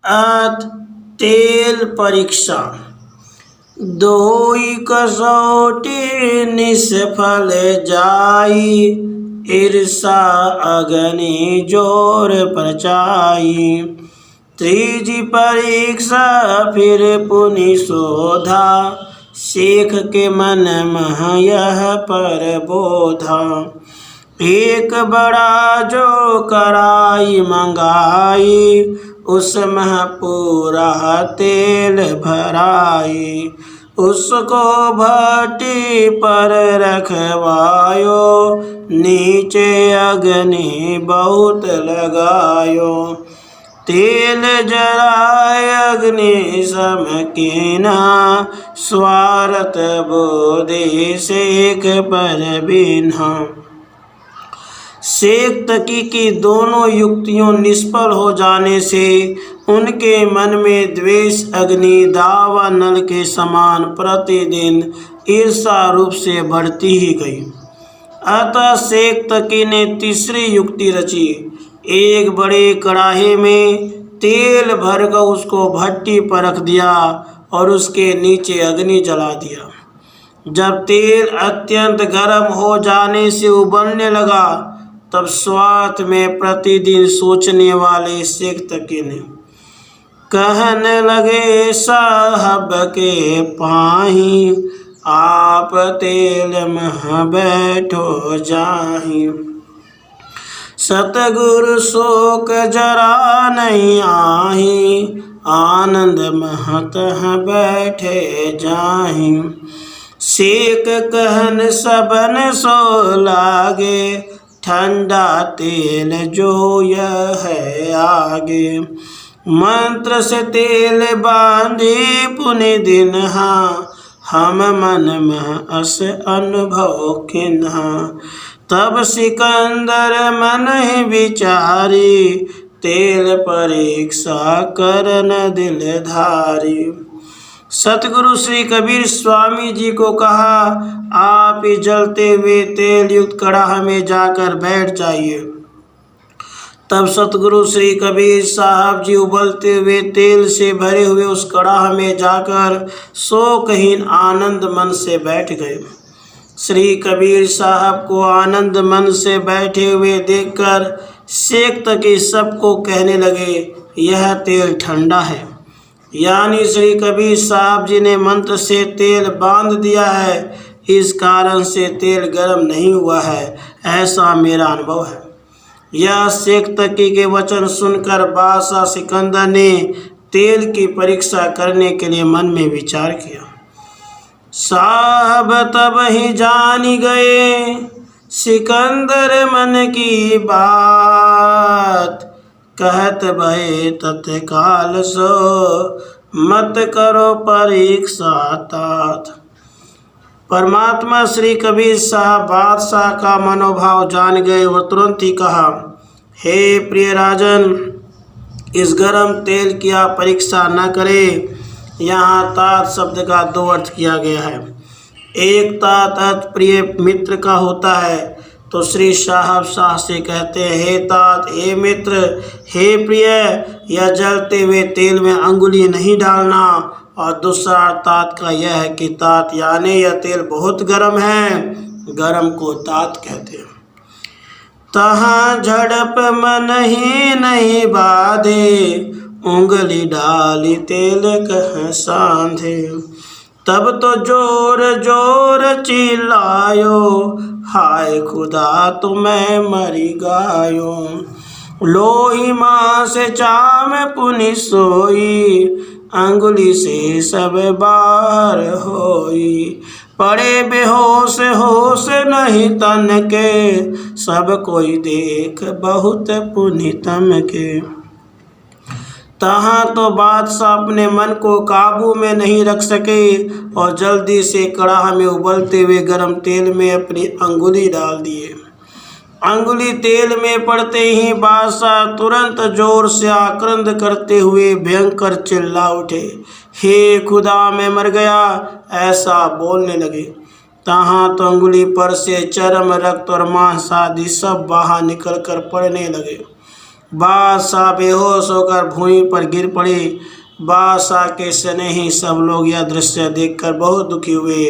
अत तेल परीक्षा। दोई कसौटी निष्फल जाई, ईर्षा अग्नि जोर परचाई। त्रीजी परीक्षा फिर पुनि शोधा, शेख के मन मह यह पर बोधा। एक बड़ा जो कराई मंगाई, उसमें पूरा तेल भराई। उसको भट्टी पर रखवायो, नीचे अग्नि बहुत लगायो। तेल जराय अग्नि समकीना, स्वार्थ बोधि शेख पर बीन्हा। शेख तकी की दोनों युक्तियों निष्फल हो जाने से उनके मन में द्वेष अग्नि दावा नल के समान प्रतिदिन ईर्षा रूप से बढ़ती ही गई। अतः शेख तकी ने तीसरी युक्ति रची। एक बड़े कड़ाहे में तेल भरकर उसको भट्टी पर रख दिया और उसके नीचे अग्नि जला दिया। जब तेल अत्यंत गर्म हो जाने से उबलने लगा, तब स्वार्थ में प्रतिदिन सोचने वाले शेख तकी ने कहने लगे, साहब के पाही आप तेल मह बैठो जाही। सतगुरु शोक जरा नहीं आही, आनंद महत बैठे जाही। शेख कहन सबन सो लागे, ठंडा तेल जो यह है आगे। मंत्र से तेल बांधे पुनि दिनहा, हम मन में अस अनुभव खिन्हा। तब सिकंदर मन ही विचारी, तेल परीक्षा करन दिलधारी। सतगुरु श्री कबीर स्वामी जी को कहा, आप इस जलते हुए तेल युक्त कड़ाह में जाकर बैठ जाइए। तब सतगुरु श्री कबीर साहब जी उबलते हुए तेल से भरे हुए उस कड़ाह में जाकर शोकहीन आनंद मन से बैठ गए। श्री कबीर साहब को आनंद मन से बैठे हुए देखकर शेख तकी सबको कहने लगे, यह तेल ठंडा है। यानी श्री कबीर साहब जी ने मंत्र से तेल बांध दिया है, इस कारण से तेल गर्म नहीं हुआ है, ऐसा मेरा अनुभव है। यह शेख तकी के वचन सुनकर बादशाह सिकंदर ने तेल की परीक्षा करने के लिए मन में विचार किया। साहब तब ही जान गए सिकंदर मन की बात, कहत भय तत्काल सो मत करो परीक्षा तात। परमात्मा श्री कबीर साहब बादशाह का मनोभाव जान गए और तुरंत ही कहा, हे प्रिय राजन, इस गर्म तेल की आप परीक्षा न करें। यहाँ तात शब्द का दो अर्थ किया गया है। एक तात अर्थ प्रिय मित्र का होता है, तो श्री साहब शाह से कहते हैं, हे तात, हे मित्र, हे प्रिय, यह जलते हुए तेल में अंगुली नहीं डालना। और दूसरा तात का यह है कि तात यानी यह तेल बहुत गर्म है, गर्म को तात कहते हैं। तहाँ झड़प मन ही नहीं बाधे, उंगली डाली तेल कह सांधे। तब तो जोर जोर चिल्लायो, हाय खुदा तुम्हें मरी गायो। लोही माँ से चाम पुनि सोई, अंगुली से सब बाहर होई। पड़े बेहोश होश नहीं तन के, सब कोई देख बहुत पुनि तम के। तहाँ तो बादशाह अपने मन को काबू में नहीं रख सके और जल्दी से कड़ाह में उबलते हुए गर्म तेल में अपनी अंगुली डाल दिए। अंगुली तेल में पड़ते ही बादशाह तुरंत जोर से आक्रंद करते हुए भयंकर चिल्ला उठे, हे खुदा मैं मर गया, ऐसा बोलने लगे। तहाँ तो अंगुली पर से चर्म, रक्त और मांस आदि सब बाहर निकल कर पड़ने लगे। बादशाह बेहोश होकर भूमि पर गिर पड़े। बादशाह के स्नेही सब लोग यह दृश्य देखकर बहुत दुखी हुए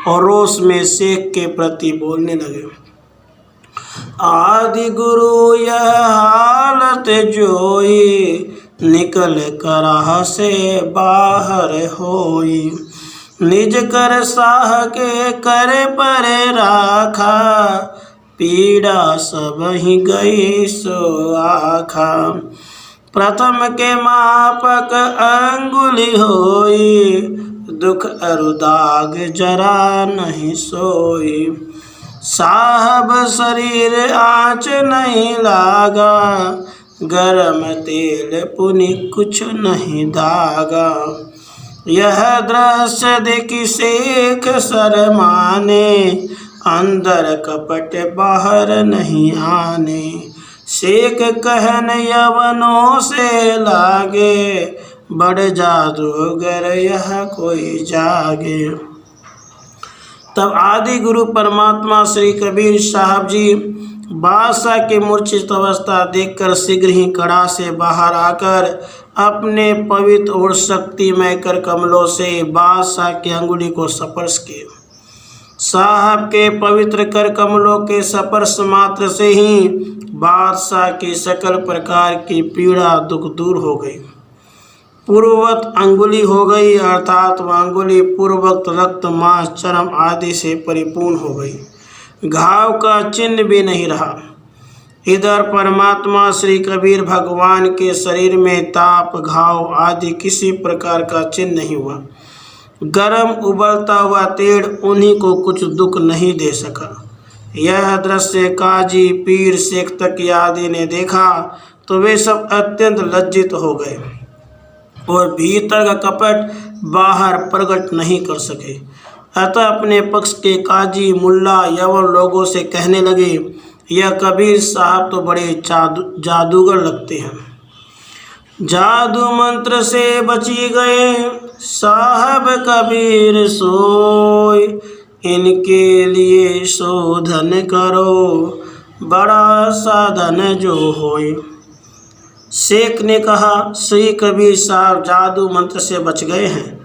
और रोष में शेख के प्रति बोलने लगे। आदि गुरु यह हालत जोई, निकल कर से बाहर होई। निज कर साह के करे पर राखा, पीड़ा सब ही गई सो आखा। प्रथम के मापक अंगुली होई, दुख अरुदाग जरा नहीं सोई। साहब शरीर आँच नहीं लागा, गरम तेल पुनि कुछ नहीं दागा। यह दृश्य देखी शेख शरमाने, अंदर कपट बाहर नहीं आने। शेख कहन यवनों से लागे, बड़ जादूगर यह कोई जागे। तब आदि गुरु परमात्मा श्री कबीर साहब जी बादशाह की मूर्छित अवस्था देखकर शीघ्र ही कड़ा से बाहर आकर अपने पवित्र और शक्तिमय कर कमलों से बादशाह की अंगुली को स्पर्श किए। साहब के पवित्र कर कमलों के स्पर्श मात्र से ही बादशाह की सकल प्रकार की पीड़ा दुख दूर हो गई। पूर्ववत अंगुली हो गई, अर्थात वह अंगुली पूर्ववत रक्त मांस चर्म आदि से परिपूर्ण हो गई। घाव का चिन्ह भी नहीं रहा। इधर परमात्मा श्री कबीर भगवान के शरीर में ताप घाव आदि किसी प्रकार का चिन्ह नहीं हुआ। गरम उबलता हुआ तेल उन्हीं को कुछ दुख नहीं दे सका। यह दृश्य काजी पीर शेख तकी आदि ने देखा तो वे सब अत्यंत लज्जित हो गए और भीतर का कपट बाहर प्रकट नहीं कर सके। अतः अपने पक्ष के काजी मुल्ला यवन लोगों से कहने लगे, यह कबीर साहब तो बड़े जादूगर लगते हैं। जादू मंत्र से बची गए साहब कबीर सोई, इनके लिए शोधन करो बड़ा साधन जो होए। शेख ने कहा, श्री कबीर साहब जादू मंत्र से बच गए हैं,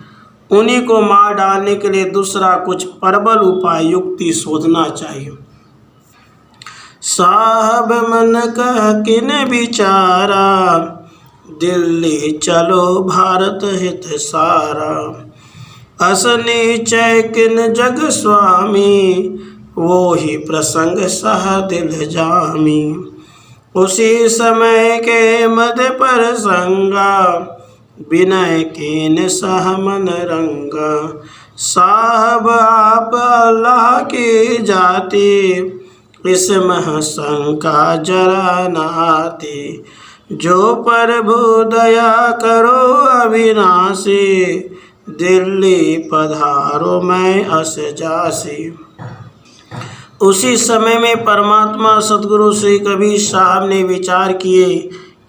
उन्हीं को मार डालने के लिए दूसरा कुछ प्रबल उपाय युक्ति शोधना चाहिए। साहब मन कह किन विचारा, दिल्ली चलो भारत हित सारा। असनी चय किन जग स्वामी, वो ही प्रसंग सह दिल जामी। उसी समय के मध्य पर संगा, विनय कीन सह मन रंगा। साहब आप अल्लाह की जाति, इस महशंका जरा न आती। जो प्रभु दया करो अविनाशी, दिल्ली पधारो मैं अस जासी। उसी समय में परमात्मा सद्गुरु श्री कबीर साहब ने विचार किए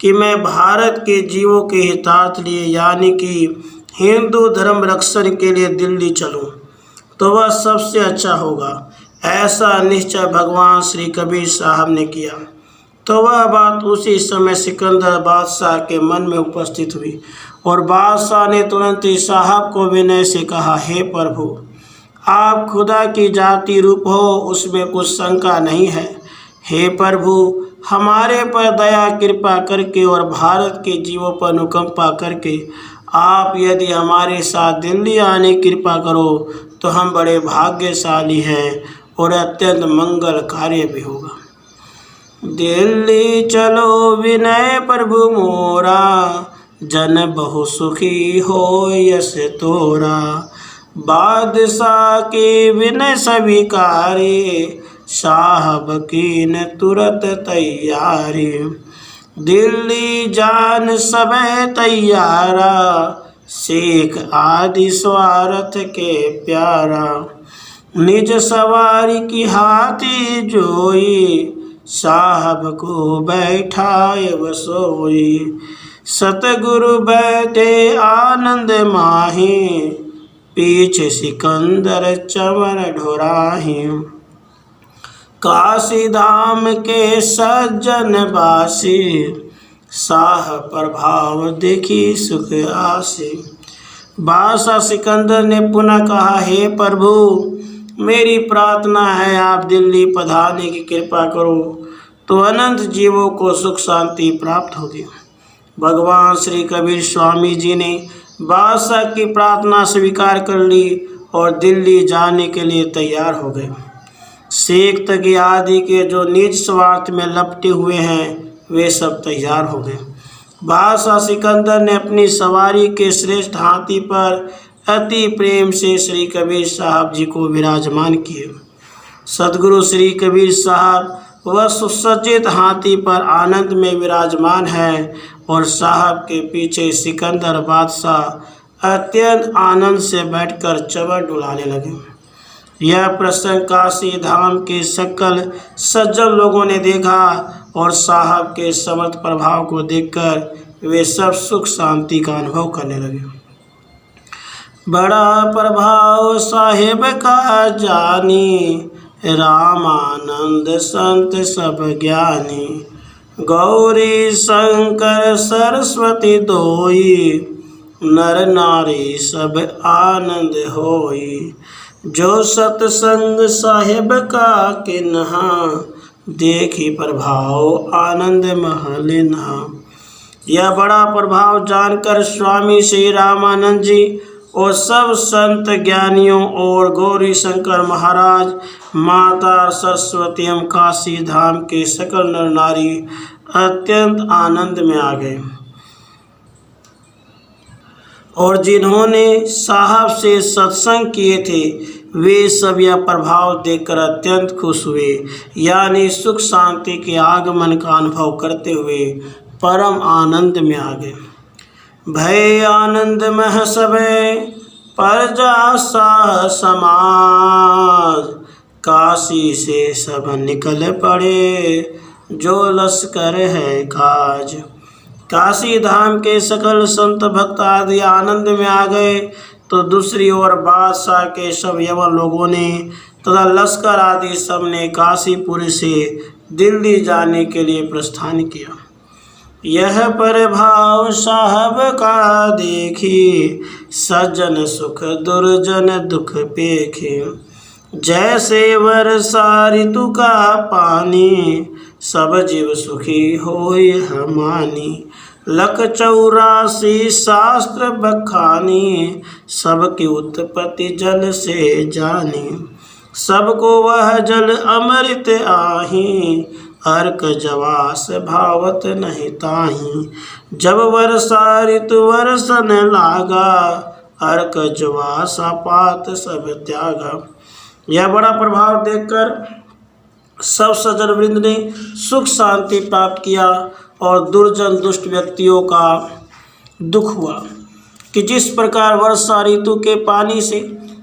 कि मैं भारत के जीवों के हितार्थ लिए यानी कि हिंदू धर्म रक्षण के लिए दिल्ली चलूं तो वह सबसे अच्छा होगा। ऐसा निश्चय भगवान श्री कबीर साहब ने किया। तो वह बात उसी समय सिकंदर बादशाह के मन में उपस्थित हुई और बादशाह ने तुरंत ही साहब को विनय से कहा, हे प्रभु, आप खुदा की जाति रूप हो, उसमें कुछ शंका नहीं है। हे प्रभु, हमारे पर दया कृपा करके और भारत के जीवों पर अनुकंपा करके आप यदि हमारे साथ दिल्ली आने की कृपा करो तो हम बड़े भाग्यशाली हैं और अत्यंत मंगल कार्य भी होगा। दिल्ली चलो विनय प्रभु मोरा, जन बहु सुखी हो यश तोरा। बादशाह के विनय स्वीकारे, साहब की न तुरंत तैयारी। दिल्ली जान सब तैयारा, शेख आदि स्वार्थ के प्यारा। निज सवारी की हाथी जोई, साहब को बैठाए वसोई। सतगुरु बैठे आनंद माही, पीछे सिकंदर चमन ढोराही। काशी धाम के सज्जन बासी, शाह प्रभाव देखी सुख आसे। बादशाह सिकंदर ने पुनः कहा, हे प्रभु, मेरी प्रार्थना है आप दिल्ली पधारने की कृपा करो तो अनंत जीवों को सुख शांति प्राप्त होगी। भगवान श्री कबीर स्वामी जी ने बादशाह की प्रार्थना स्वीकार कर ली और दिल्ली जाने के लिए तैयार हो गए। शेख तकी आदि के जो निज स्वार्थ में लपटे हुए हैं वे सब तैयार हो गए। बादशाह सिकंदर ने अपनी सवारी के श्रेष्ठ हाथी पर अति प्रेम से श्री कबीर साहब जी को विराजमान किए। सद्गुरु श्री कबीर साहब वह सुसज्जित हाथी पर आनंद में विराजमान है और साहब के पीछे सिकंदर बादशाह अत्यंत आनंद से बैठकर चवर डुलाने लगे। यह प्रसंग काशी धाम के सकल सज्जन लोगों ने देखा और साहब के समर्थ प्रभाव को देखकर वे सब सुख शांति का अनुभव करने लगे। बड़ा प्रभाव साहेब का जानी, रामानंद संत सब ज्ञानी, गौरी शंकर सरस्वती दोई, नर नारी सब आनंद होई। जो सत्संग साहेब का किन्हा, देखी प्रभाव आनंद महलिन्हा। यह बड़ा प्रभाव जानकर स्वामी श्री रामानंद जी और सब संत ज्ञानियों और गौरी शंकर महाराज, माता सरस्वती एवं काशी धाम के सकल नर नारी अत्यंत आनंद में आ गए और जिन्होंने साहब से सत्संग किए थे वे सब यह प्रभाव देखकर अत्यंत खुश हुए, यानी सुख शांति के आगमन का अनुभव करते हुए परम आनंद में आ गए। भय आनंद मह सबे प्रजा सा समाज, काशी से सब निकल पड़े जो लश्कर है काज। काशी धाम के सकल संत भक्त आदि आनंद में आ गए तो दूसरी ओर बादशाह के सब यवन लोगों ने तथा लश्कर आदि सब ने काशीपुर से दिल्ली जाने के लिए प्रस्थान किया। यह प्रभाव साहब का देखी, सज्जन सुख दुर्जन दुख पेखे। जैसे वर्षा ऋतु का पानी, सब जीव सुखी होय हमानी। लक 84 शास्त्र बखानी, सबकी उत्पत्ति जल से जानी। सबको वह जल अमृत आही, अर्क जवास भावत नहीं ताही। जब वर्षा ऋतु वर्षन लागा, अर्क जवासा पात सब त्यागा। यह बड़ा प्रभाव देखकर सब सज्जन वृंद ने सुख शांति प्राप्त किया और दुर्जन दुष्ट व्यक्तियों का दुख हुआ कि जिस प्रकार वर्षा ऋतु के पानी से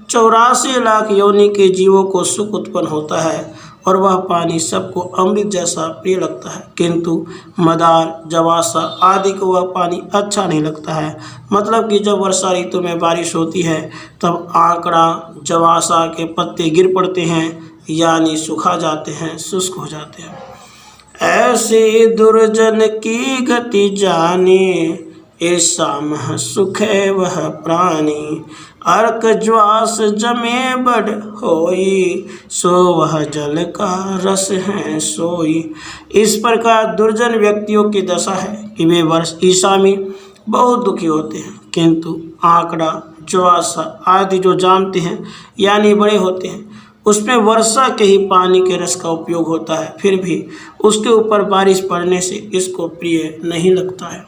84 लाख योनि के जीवों को सुख उत्पन्न होता है और वह पानी सबको अमृत जैसा प्रिय लगता है, किंतु मदार जवासा आदि को वह पानी अच्छा नहीं लगता है। मतलब कि जब वर्षा ऋतु में बारिश होती है तब आंकड़ा जवासा के पत्ते गिर पड़ते हैं, यानी सुखा जाते हैं, शुष्क हो जाते हैं। ऐसे दुर्जन की गति जाने, ऐसा मह सुख है वह प्राणी। अर्क ज्वास जमे बड़ होई, सो वह जल का रस है सोई। इस प्रकार दुर्जन व्यक्तियों की दशा है कि वे वर्ष ईसा में बहुत दुखी होते हैं, किंतु आंकड़ा ज्वासा आदि जो जानते हैं यानी बड़े होते हैं उसमें वर्षा के ही पानी के रस का उपयोग होता है, फिर भी उसके ऊपर बारिश पड़ने से इसको प्रिय नहीं लगता है।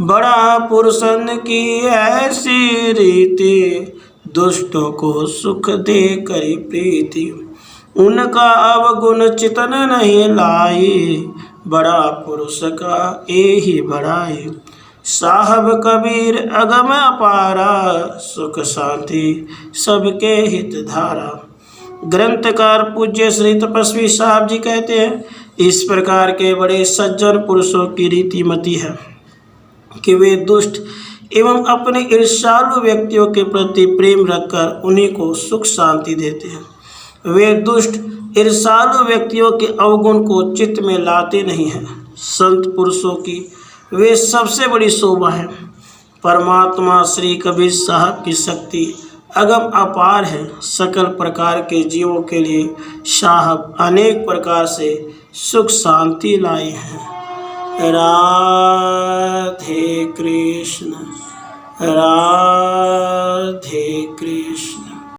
बड़ा पुरुषन की ऐसी रीति, दुष्टों को सुख दे करी प्रीति। उनका अवगुण चितन नहीं लाई, बड़ा पुरुष का यही बड़ाई। साहब कबीर अगम अपारा, सुख शांति सबके हित धारा। ग्रंथकार पूज्य श्री तपस्वी साहब जी कहते हैं, इस प्रकार के बड़े सज्जन पुरुषों की रीति मति है कि वे दुष्ट एवं अपने ईर्ष्यालु व्यक्तियों के प्रति प्रेम रखकर उन्हीं को सुख शांति देते हैं। वे दुष्ट ईर्ष्यालु व्यक्तियों के अवगुण को चित्त में लाते नहीं हैं। संत पुरुषों की वे सबसे बड़ी शोभा है। परमात्मा श्री कबीर साहब की शक्ति अगम अपार है। सकल प्रकार के जीवों के लिए साहब अनेक प्रकार से सुख शांति लाए हैं। राधे कृष्ण, राधे कृष्ण।